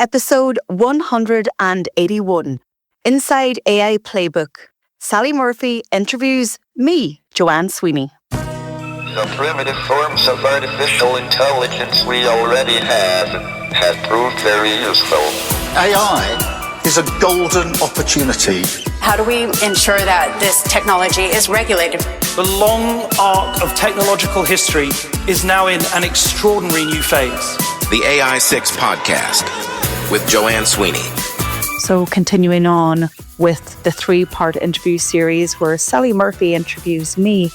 Episode 181, Inside AI Playbook. Sally Murphy interviews me, Joanne Sweeney. The primitive forms of artificial intelligence we already have proved very useful. AI is a golden opportunity. How do we ensure that this technology is regulated? The long arc of technological history is now in an extraordinary new phase. The AI 6 podcast with Joanne Sweeney. So continuing on with the 3-part interview series where Sally Murphy interviews me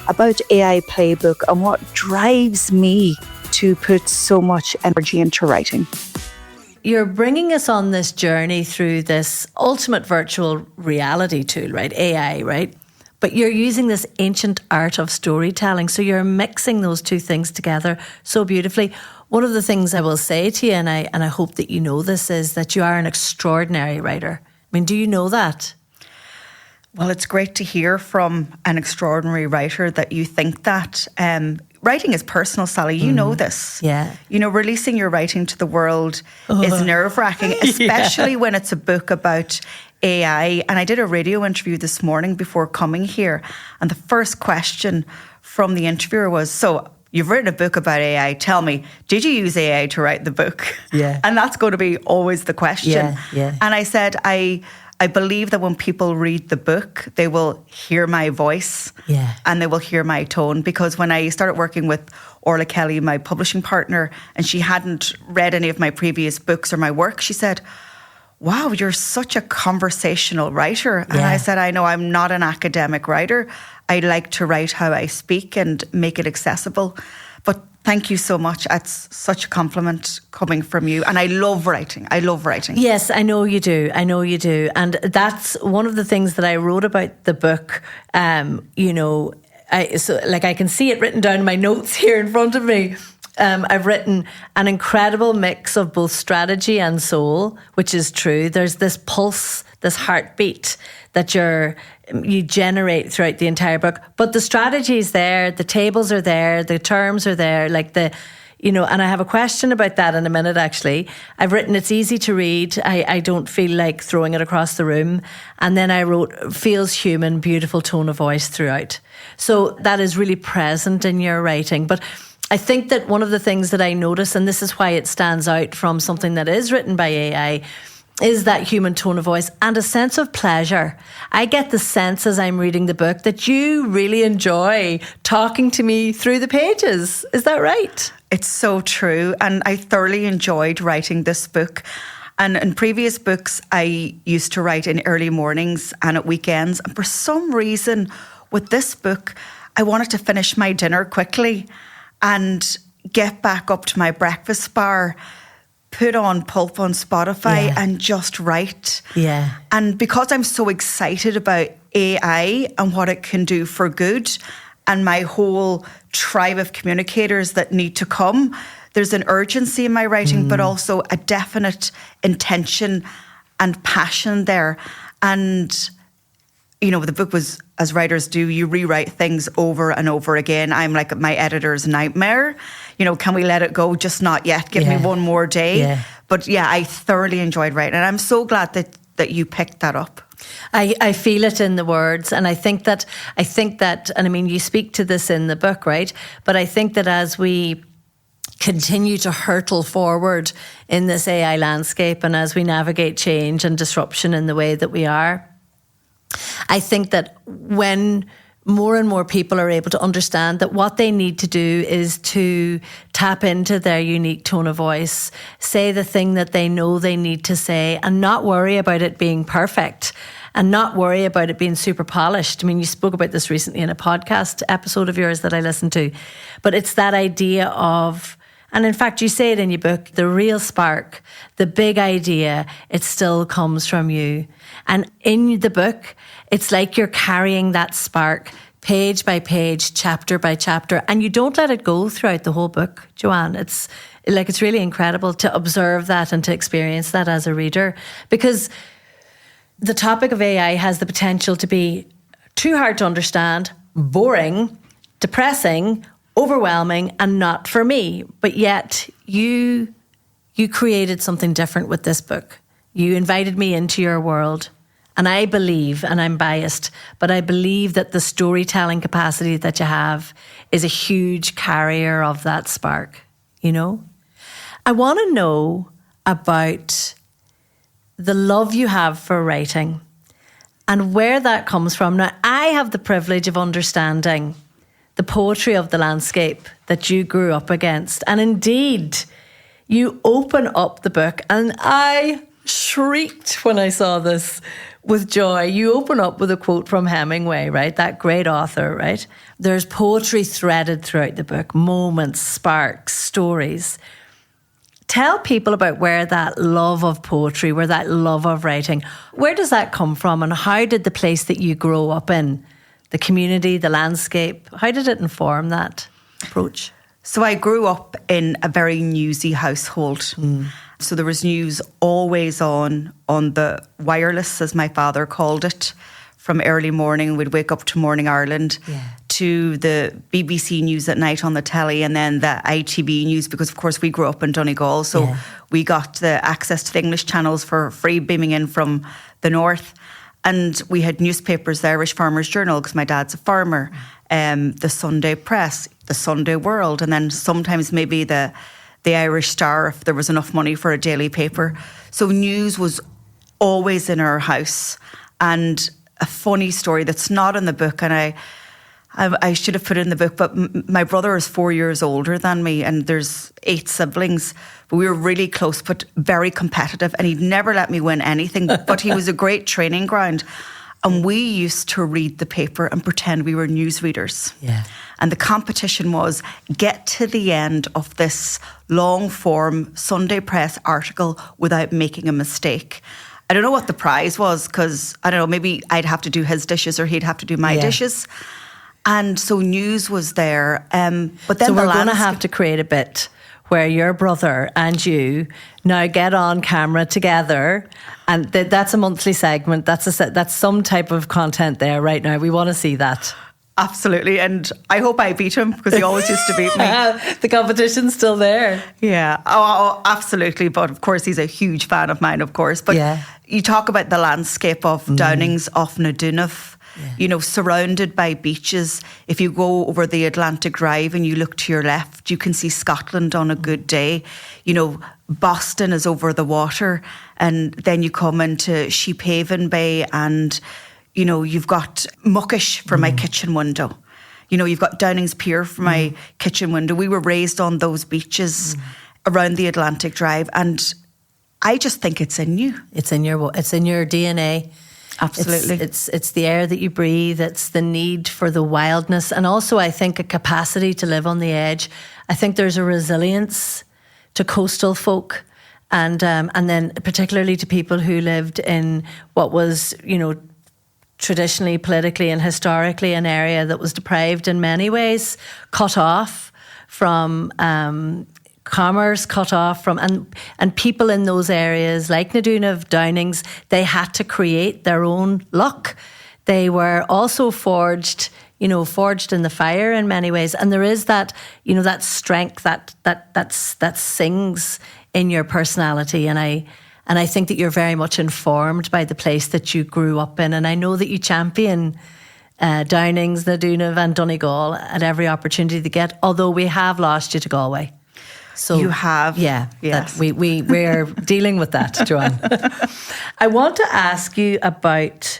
about AI Playbook and what drives me to put so much energy into writing. You're bringing us on this journey through this ultimate virtual reality tool, right? AI, right? But you're using this ancient art of storytelling. So you're mixing those two things together so beautifully. One of the things I will say to you, and I hope that you know this, is that you are an extraordinary writer. I mean, do you know that? Well, it's great to hear from an extraordinary writer that you think that. Writing is personal, Sally. You know this. Yeah. You know, releasing your writing to the world is nerve-wracking, especially when it's a book about AI. And I did a radio interview this morning before coming here. And the first question from the interviewer was, so you've written a book about AI. Tell me, did you use AI to write the book? Yeah. And that's going to be always the question. Yeah. And I said, I believe that when people read the book, they will hear my voice and they will hear my tone. Because when I started working with Orla Kelly, my publishing partner, and she hadn't read any of my previous books or my work, she said, wow, you're such a conversational writer. And I said, I know I'm not an academic writer. I like to write how I speak and make it accessible. But thank you so much. It's such a compliment coming from you. And I love writing. Yes, I know you do. And that's one of the things that I wrote about the book. I can see it written down in my notes here in front of me. I've written an incredible mix of both strategy and soul, which is true. There's this pulse, this heartbeat that you generate throughout the entire book. But the strategy is there, the tables are there, the terms are there, and I have a question about that in a minute, actually. I've written it's easy to read. I don't feel like throwing it across the room. And then I wrote feels human, beautiful tone of voice throughout. So that is really present in your writing. But I think that one of the things that I notice, and this is why it stands out from something that is written by AI, is that human tone of voice and a sense of pleasure. I get the sense as I'm reading the book that you really enjoy talking to me through the pages. Is that right? It's so true. And I thoroughly enjoyed writing this book. And in previous books, I used to write in early mornings and at weekends. And for some reason, with this book, I wanted to finish my dinner quickly and get back up to my breakfast bar, put on Pulp on Spotify and just write. Yeah. And because I'm so excited about AI and what it can do for good and my whole tribe of communicators that need to come, there's an urgency in my writing, but also a definite intention and passion there. And the book was, as writers do, you rewrite things over and over again. I'm like my editor's nightmare. Can we let it go? Just not yet. Give me one more day. Yeah. But I thoroughly enjoyed writing. And I'm so glad that you picked that up. I feel it in the words. And I think that, and I mean, you speak to this in the book, right? But I think that as we continue to hurtle forward in this AI landscape and as we navigate change and disruption in the way that we are, I think that when more and more people are able to understand that what they need to do is to tap into their unique tone of voice, say the thing that they know they need to say, and not worry about it being perfect and not worry about it being super polished. I mean, you spoke about this recently in a podcast episode of yours that I listened to, but it's that idea of, and in fact, you say it in your book, the real spark, the big idea, it still comes from you. And in the book, it's like you're carrying that spark page by page, chapter by chapter, and you don't let it go throughout the whole book, Joanne. It's really incredible to observe that and to experience that as a reader, because the topic of AI has the potential to be too hard to understand, boring, depressing, overwhelming, and not for me. But yet you you created something different with this book. You invited me into your world. And I believe, and I'm biased, but I believe that the storytelling capacity that you have is a huge carrier of that spark, you know? I want to know about the love you have for writing and where that comes from. Now, I have the privilege of understanding the poetry of the landscape that you grew up against. And indeed, you open up the book, and I shrieked when I saw this with joy. You open up with a quote from Hemingway, right? That great author, right? There's poetry threaded throughout the book, moments, sparks, stories. Tell people about where that love of poetry, where that love of writing, where does that come from, and how did the place that you grow up in, the community, the landscape, how did it inform that approach? So I grew up in a very newsy household. So there was news always on the wireless, as my father called it, from early morning. We'd wake up to Morning Ireland, to the BBC News at night on the telly, and then the ITV News, because of course we grew up in Donegal, so we got the access to the English channels for free, beaming in from the north. And we had newspapers, the Irish Farmers Journal, because my dad's a farmer, the Sunday Press, the Sunday World, and then sometimes maybe the Irish Star if there was enough money for a daily paper. So news was always in our house. And a funny story that's not in the book, and I should have put it in the book, but my brother is 4 years older than me, and there's 8 siblings. But we were really close, but very competitive, and he'd never let me win anything, but he was a great training ground. And we used to read the paper and pretend we were newsreaders. And the competition was get to the end of this long form Sunday Press article without making a mistake. I don't know what the prize was, because I don't know, maybe I'd have to do his dishes or he'd have to do my dishes. And so news was there. But then so we're going to have to create a bit where your brother and you now get on camera together, and that's a monthly segment. That's some type of content there right now. We want to see that. Absolutely, and I hope I beat him, because he always used to beat me. The competition's still there. Yeah, oh, absolutely. But of course, he's a huge fan of mine, of course. But you talk about the landscape of Downings off Nadunov, you know, surrounded by beaches. If you go over the Atlantic Drive and you look to your left, you can see Scotland on a good day. You know, Boston is over the water, and then you come into Sheephaven Bay, and you know, you've got Muckish from my kitchen window. You know, you've got Downings Pier from my kitchen window. We were raised on those beaches around the Atlantic Drive, and I just think it's in you. It's in your DNA. Absolutely. It's the air that you breathe. It's the need for the wildness, and also I think a capacity to live on the edge. I think there's a resilience to coastal folk, and then particularly to people who lived in what was, you know, traditionally, politically and historically an area that was deprived in many ways, cut off from commerce, cut off from, and people in those areas like Nadunov, Downings, they had to create their own luck. They were also forged in the fire in many ways. And there is that, you know, that strength that sings in your personality. And I think that you're very much informed by the place that you grew up in. And I know that you champion Downings, Nadunov and Donegal at every opportunity to get, although we have lost you to Galway. So you have. Yeah. Yes. We're dealing with that, Joanne. I want to ask you about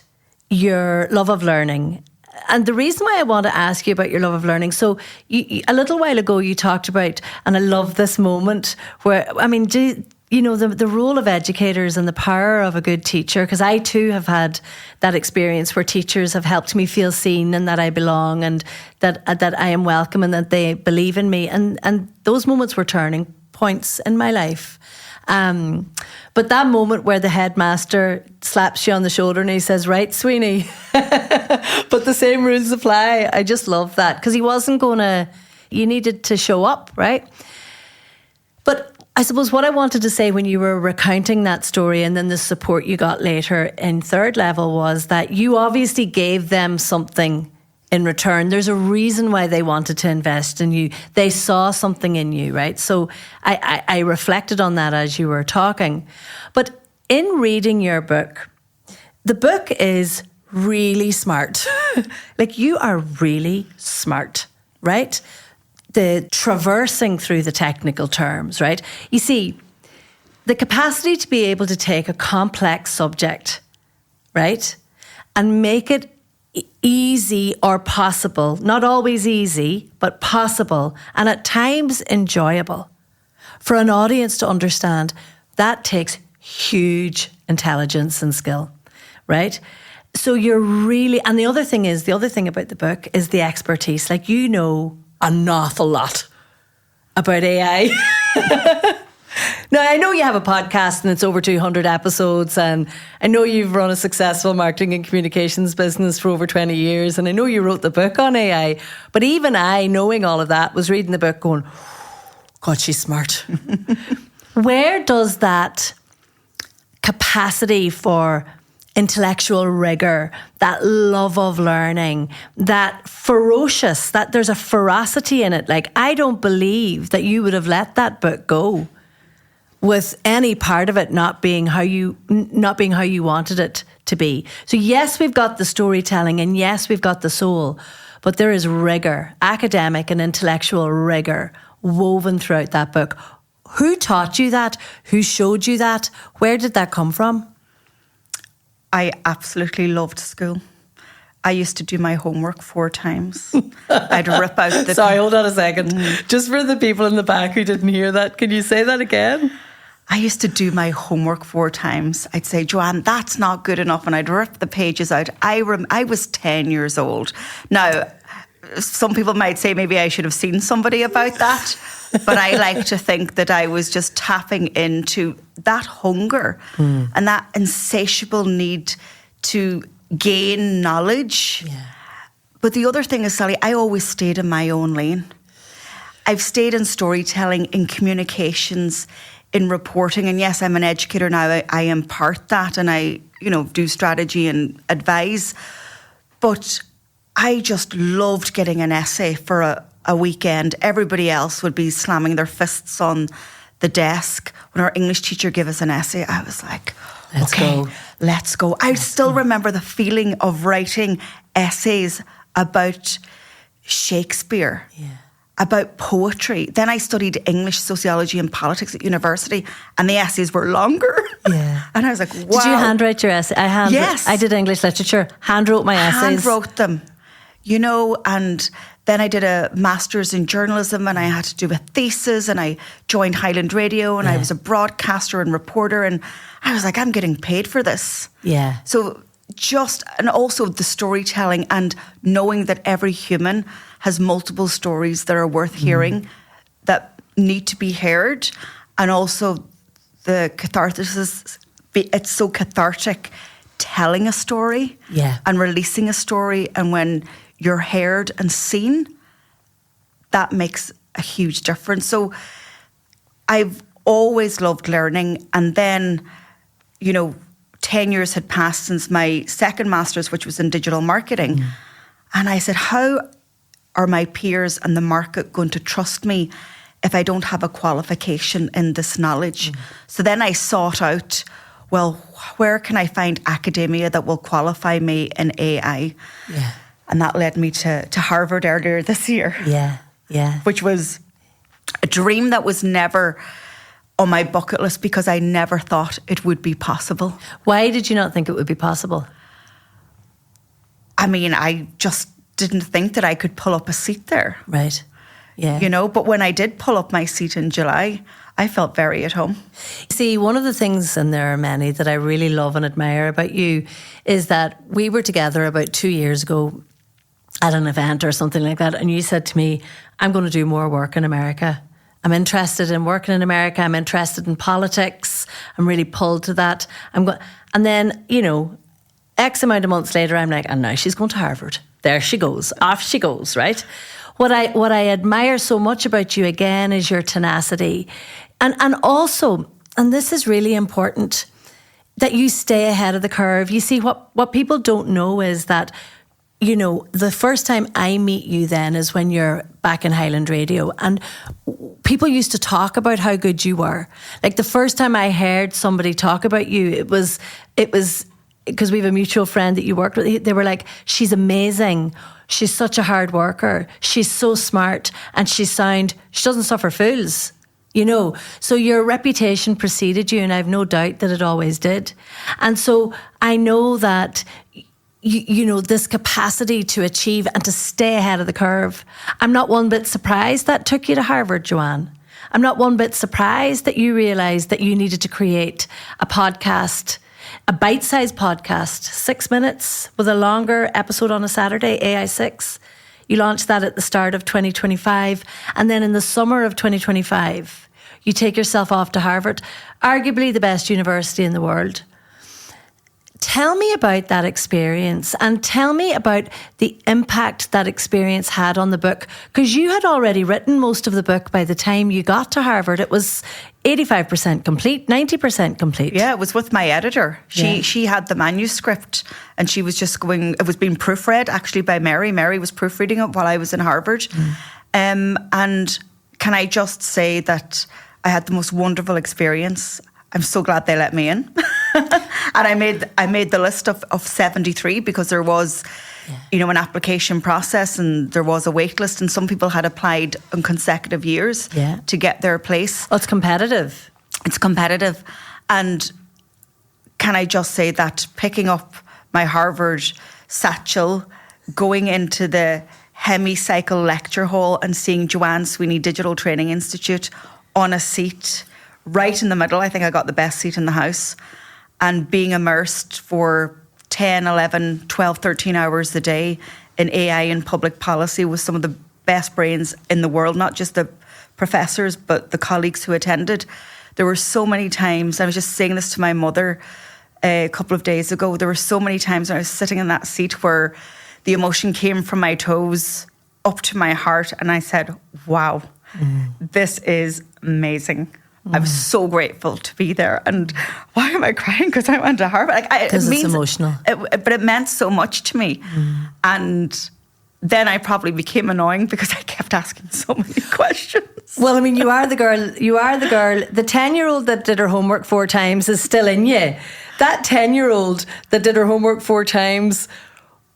your love of learning. And the reason why I want to ask you about your love of learning, so a little while ago you talked about, and I love this moment where, I mean, you know, the role of educators and the power of a good teacher, because I too have had that experience where teachers have helped me feel seen and that I belong and that I am welcome and that they believe in me. And those moments were turning points in my life. But that moment where the headmaster slaps you on the shoulder and he says, right, Sweeney, but the same rules apply. I just love that, because he wasn't you needed to show up, right? But I suppose what I wanted to say when you were recounting that story and then the support you got later in third level was that you obviously gave them something in return. There's a reason why they wanted to invest in you. They saw something in you, right? So I reflected on that as you were talking. But in reading your book, the book is really smart. Like, you are really smart, right? The traversing through the technical terms, right? You see, the capacity to be able to take a complex subject, right, and make it easy or possible, not always easy, but possible, and at times enjoyable for an audience to understand, that takes huge intelligence and skill, right? So you're really, and the other thing about the book is the expertise. Like, you know an awful lot about AI. Now, I know you have a podcast and it's over 200 episodes, and I know you've run a successful marketing and communications business for over 20 years, and I know you wrote the book on AI, but even I, knowing all of that, was reading the book going, God, she's smart. Where does that capacity for intellectual rigor, that love of learning, that ferocious, that there's a ferocity in it? Like, I don't believe that you would have let that book go with any part of it not being how you wanted it to be. So yes, we've got the storytelling, and yes, we've got the soul, but there is rigor, academic and intellectual rigor woven throughout that book. Who taught you that? Who showed you that? Where did that come from? I absolutely loved school. I used to do my homework 4 times. I'd rip out the... Sorry, hold on a second. Just for the people in the back who didn't hear that, can you say that again? I used to do my homework 4 times. I'd say, Joanne, that's not good enough. And I'd rip the pages out. I was 10 years old. Now, some people might say maybe I should have seen somebody about that. But I like to think that I was just tapping into that hunger and that insatiable need to gain knowledge. Yeah. But the other thing is, Sally, I always stayed in my own lane. I've stayed in storytelling, in communications, in reporting. And yes, I'm an educator now. I impart that, and I, do strategy and advise. But I just loved getting an essay for a weekend. Everybody else would be slamming their fists on the desk. When our English teacher gave us an essay, I was like, let's go. I still remember the feeling of writing essays about Shakespeare, about poetry. Then I studied English, sociology and politics at university, and the essays were longer. Yeah. And I was like, wow. Did you handwrite your essay? Yes. I did English literature, handwrote my essays. Handwrote them, and then I did a master's in journalism, and I had to do a thesis, and I joined Highland Radio, and I was a broadcaster and reporter, and I was like, I'm getting paid for this. Yeah. So and also the storytelling and knowing that every human has multiple stories that are worth hearing, that need to be heard, and also the catharsis. It's so cathartic telling a story and releasing a story, and when you're heard and seen, that makes a huge difference. So I've always loved learning. And then, 10 years had passed since my second master's, which was in digital marketing. And I said, how are my peers and the market going to trust me if I don't have a qualification in this knowledge? So then I sought out, well, where can I find academia that will qualify me in AI? Yeah. And that led me to Harvard earlier this year. Yeah. Which was a dream that was never on my bucket list because I never thought it would be possible. Why did you not think it would be possible? I mean, I just didn't think that I could pull up a seat there. Right. Yeah. But when I did pull up my seat in July, I felt very at home. See, one of the things, and there are many, that I really love and admire about you is that we were together about 2 years ago at an event or something like that, and you said to me, I'm going to do more work in America. I'm interested in working in America. I'm interested in politics. I'm really pulled to that. And then, X amount of months later, I'm like, and now she's going to Harvard. There she goes. Off she goes, right? What I admire so much about you, again, is your tenacity. And also, and this is really important, that you stay ahead of the curve. You see, what people don't know is that you know, the first time I meet you then is when you're back in Highland Radio, and people used to talk about how good you were. Like the first time I heard somebody talk about you, it was because we have a mutual friend that you worked with. They were like, she's amazing. She's such a hard worker. She's so smart, and she doesn't suffer fools. You know, so your reputation preceded you, and I have no doubt that it always did. And so I know that you know, this capacity to achieve and to stay ahead of the curve. I'm not one bit surprised that took you to Harvard, Joanne. I'm not one bit surprised that you realised that you needed to create a podcast, a bite-sized podcast, 6 minutes with a longer episode on a Saturday, AI6. You launched that at the start of 2025. And then in the summer of 2025, you take yourself off to Harvard, arguably the best university in the world. Tell me about that experience, and tell me about the impact that experience had on the book, because you had already written most of the book by the time you got to Harvard. It was 85% complete, 90% complete. Yeah, it was with my editor. She had the manuscript, and she was just it was being proofread actually by Mary. Mary was proofreading it while I was in Harvard. And can I just say that I had the most wonderful experience. I'm so glad they let me in. And I made the list of 73 because there was, you know, an application process, and there was a wait list, and some people had applied in consecutive years to get their place. Well, it's competitive. It's competitive. And can I just say that picking up my Harvard satchel, going into the Hemicycle lecture hall and seeing Joanne Sweeney Digital Training Institute on a seat right in the middle, I think I got the best seat in the house, and being immersed for 10, 11, 12, 13 hours a day in AI and public policy with some of the best brains in the world, not just the professors, but the colleagues who attended. There were so many times, I was just saying this to my mother a couple of days ago, there were so many times when I was sitting in that seat where the emotion came from my toes up to my heart, and I said, wow, this is amazing. I was so grateful to be there. And why am I crying? Because I went to Harvard. Because it's emotional. But it meant so much to me. And then I probably became annoying because I kept asking so many questions. Well, I mean, you are the girl. The 10-year-old that did her homework 4 times is still in you. That 10-year-old that did her homework 4 times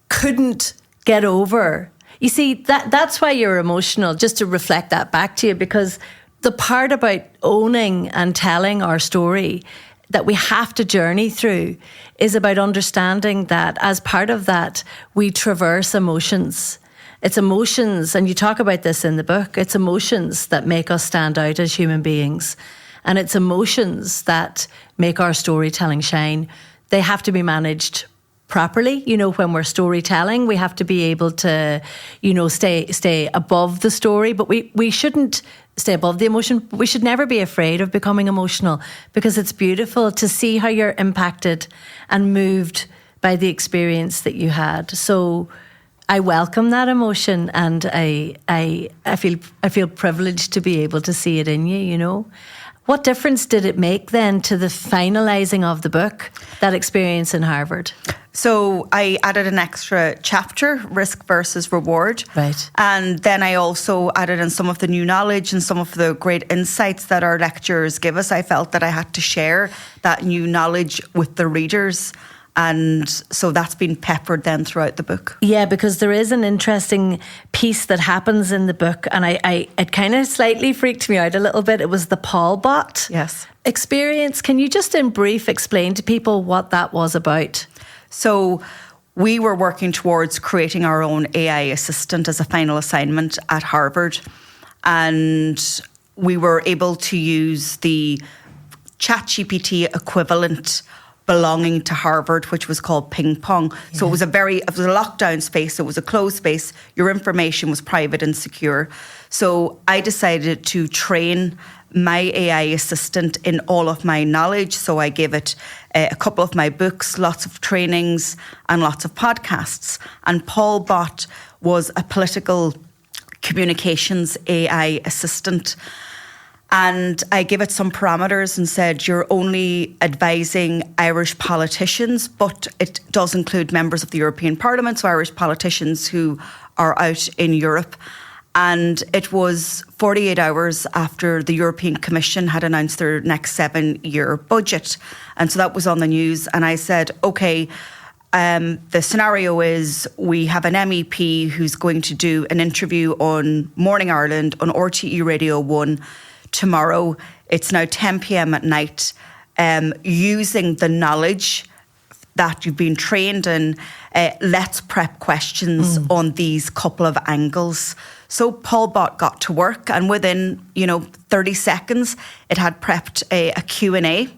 couldn't get over. You see, that's why you're emotional, just to reflect that back to you, because the part about owning and telling our story that we have to journey through is about understanding that as part of that, we traverse emotions. It's emotions, and you talk about this in the book, it's emotions that make us stand out as human beings. And it's emotions that make our storytelling shine. They have to be managed properly. You know, when we're storytelling, we have to be able to, you know, stay above the story, but we shouldn't stay above the emotion. We should never be afraid of becoming emotional, because it's beautiful to see how you're impacted and moved by the experience that you had. So I welcome that emotion, and I feel privileged to be able to see it in you, you know. What difference did it make then to the finalising of the book, that experience in Harvard? So I added an extra chapter, risk versus reward. Right. And then I also added in some of the new knowledge and some of the great insights that our lecturers give us. I felt that I had to share that new knowledge with the readers. And so that's been peppered then throughout the book. Yeah, because there is an interesting piece that happens in the book, and it kind of slightly freaked me out a little bit. It was the Paul bot experience. Can you just in brief explain to people what that was about? So we were working towards creating our own AI assistant as a final assignment at Harvard. And we were able to use the ChatGPT equivalent belonging to Harvard, which was called Ping Pong. Yeah. So it was a lockdown space. So it was a closed space. Your information was private and secure. So I decided to train my AI assistant in all of my knowledge. So I gave it a couple of my books, lots of trainings, and lots of podcasts. And Paul Bot was a political communications AI assistant. And I gave it some parameters and said, you're only advising Irish politicians, but it does include members of the European Parliament, so Irish politicians who are out in Europe. And it was 48 hours after the European Commission had announced their next 7-year budget. And so that was on the news. And I said, okay, the scenario is we have an MEP who's going to do an interview on Morning Ireland on RTE Radio 1 tomorrow. It's now 10 p.m. at night, using the knowledge that you've been trained in. Let's prep questions on these couple of angles. So PaulBot got to work, and within 30 seconds, it had prepped a Q&A.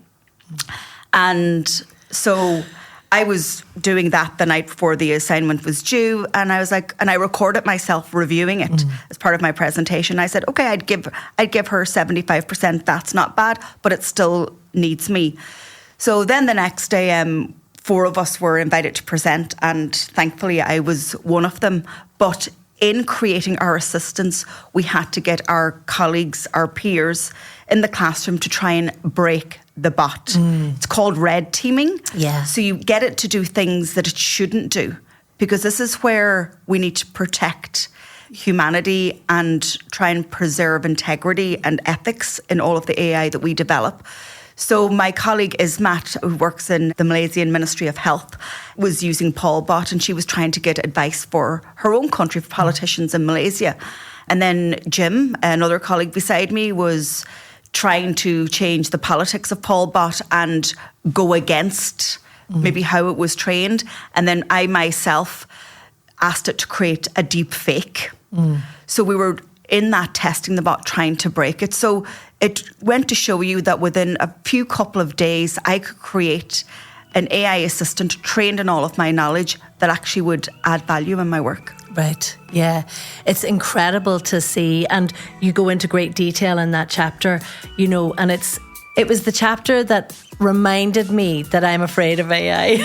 And so I was doing that the night before the assignment was due, and I was like, and I recorded myself reviewing it as part of my presentation. I said, okay, I'd give her 75%. That's not bad, but it still needs me. So then the next day, 4 of us were invited to present, and thankfully I was one of them. But in creating our assistance, we had to get our colleagues, our peers in the classroom to try and break the bot. It's called red teaming. Yeah. So you get it to do things that it shouldn't do, because this is where we need to protect humanity and try and preserve integrity and ethics in all of the AI that we develop. So my colleague Ismat, who works in the Malaysian Ministry of Health, was using PaulBot, and she was trying to get advice for her own country, for politicians in Malaysia. And then Jim, another colleague beside me, was trying to change the politics of PaulBot and go against maybe how it was trained. And then I myself asked it to create a deep fake. So we were in that testing the bot, trying to break it. So it went to show you that within a few couple of days, I could create an AI assistant trained in all of my knowledge that actually would add value in my work. Right. Yeah. It's incredible to see. And you go into great detail in that chapter, and it was the chapter that reminded me that I'm afraid of AI.